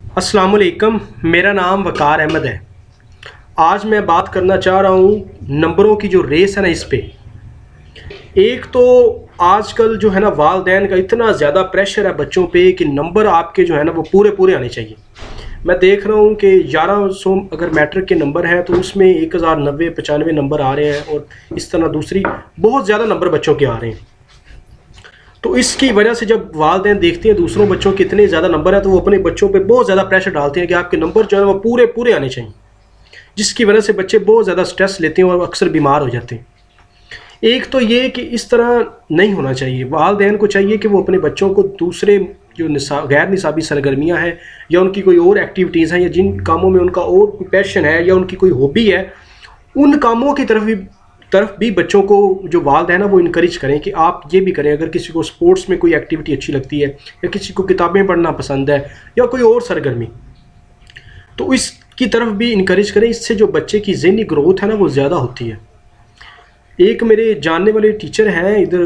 अस्सलाम वालेकुम, मेरा नाम वकार अहमद है। आज मैं बात करना चाह रहा हूँ नंबरों की जो रेस है ना, इस पे। एक तो आजकल जो है ना वालिदैन का इतना ज़्यादा प्रेशर है बच्चों पे कि नंबर आपके जो है ना वो पूरे पूरे आने चाहिए। मैं देख रहा हूँ कि 1100 अगर मैट्रिक के नंबर हैं तो उसमें 1090 95 नंबर आ रहे हैं, और इस तरह दूसरी बहुत ज़्यादा नंबर बच्चों के आ रहे हैं। तो इसकी वजह से जब वालिदैन देखते हैं दूसरों बच्चों के इतने ज़्यादा नंबर हैं तो वो अपने बच्चों पे बहुत ज़्यादा प्रेशर डालते हैं कि आपके नंबर जो है वो पूरे पूरे आने चाहिए, जिसकी वजह से बच्चे बहुत ज़्यादा स्ट्रेस लेते हैं और अक्सर बीमार हो जाते हैं। एक तो ये कि इस तरह नहीं होना चाहिए। वालिदैन को चाहिए कि वो अपने बच्चों को दूसरे जो गैर निसाबी सरगर्मियाँ हैं या उनकी कोई और एक्टिविटीज़ हैं या जिन कामों में उनका और कोई पैशन है या उनकी कोई हॉबी है, उन कामों की तरफ भी बच्चों को जो वालिदैन है वो इनकरेज करें कि आप ये भी करें। अगर किसी को स्पोर्ट्स में कोई एक्टिविटी अच्छी लगती है या किसी को किताबें पढ़ना पसंद है या कोई और सरगर्मी, तो इसकी तरफ भी इनकरेज करें। इससे जो बच्चे की ज़हनी ग्रोथ है ना वो ज़्यादा होती है। एक मेरे जानने वाले टीचर हैं इधर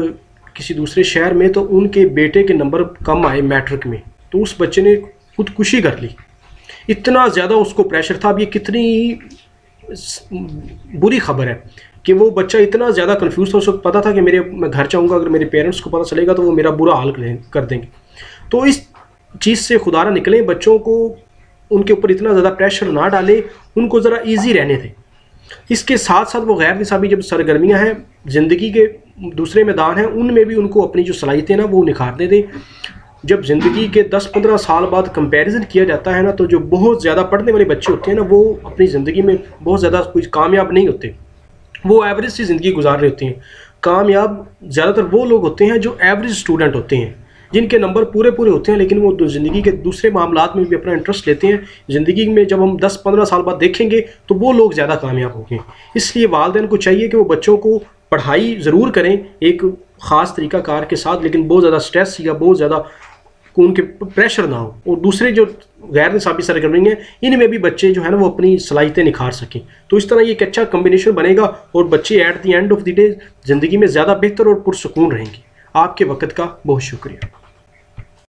किसी दूसरे शहर में, तो उनके बेटे के नंबर कम आए मैट्रिक में, तो उस बच्चे ने खुदकुशी कर ली। इतना ज़्यादा उसको प्रेशर था। अब ये कितनी बुरी खबर है कि वो बच्चा इतना ज़्यादा कंफ्यूज था। उसको पता था कि मैं घर जाऊंगा, अगर मेरे पेरेंट्स को पता चलेगा तो वो मेरा बुरा हाल कर देंगे। तो इस चीज़ से खुदा ना निकलें, बच्चों को उनके ऊपर इतना ज़्यादा प्रेशर ना डालें, उनको ज़रा ईजी रहने दें। इसके साथ साथ वो गैर निसाबी जब सरगर्मियाँ हैं, ज़िंदगी के दूसरे मैदान हैं, उनमें भी उनको अपनी जो सलाहियतें ना वो निखारने दें। जब ज़िंदगी के 10-15 साल बाद कंपैरिजन किया जाता है ना, तो जो बहुत ज़्यादा पढ़ने वाले बच्चे होते हैं ना वो अपनी ज़िंदगी में बहुत ज़्यादा कुछ कामयाब नहीं होते, वो एवरेज सी ज़िंदगी गुजार रहे होते हैं। कामयाब ज़्यादातर वो लोग होते हैं जो एवरेज स्टूडेंट होते हैं, जिनके नंबर पूरे पूरे होते हैं, लेकिन वो ज़िंदगी के दूसरे मामलात में भी अपना इंटरेस्ट लेते हैं। ज़िंदगी में जब हम 10-15 साल बाद देखेंगे तो वो लोग ज़्यादा कामयाब होंगे। इसलिए वालिदैन को चाहिए कि वो बच्चों को पढ़ाई ज़रूर करें एक ख़ास तरीक़ाकार के साथ, लेकिन बहुत ज़्यादा स्ट्रेस या बहुत ज़्यादा उनके प्रेशर ना हो। और दूसरे जो गैर निसाबी सरगर्मी हैं, इनमें भी बच्चे जो है ना वो अपनी सलाहियतें निखार सकें। तो इस तरह ये एक अच्छा कम्बिनेशन बनेगा और बच्चे at the end of the day ज़िंदगी में ज़्यादा बेहतर और पुरसुकून रहेंगे। आपके वक़्त का बहुत शुक्रिया।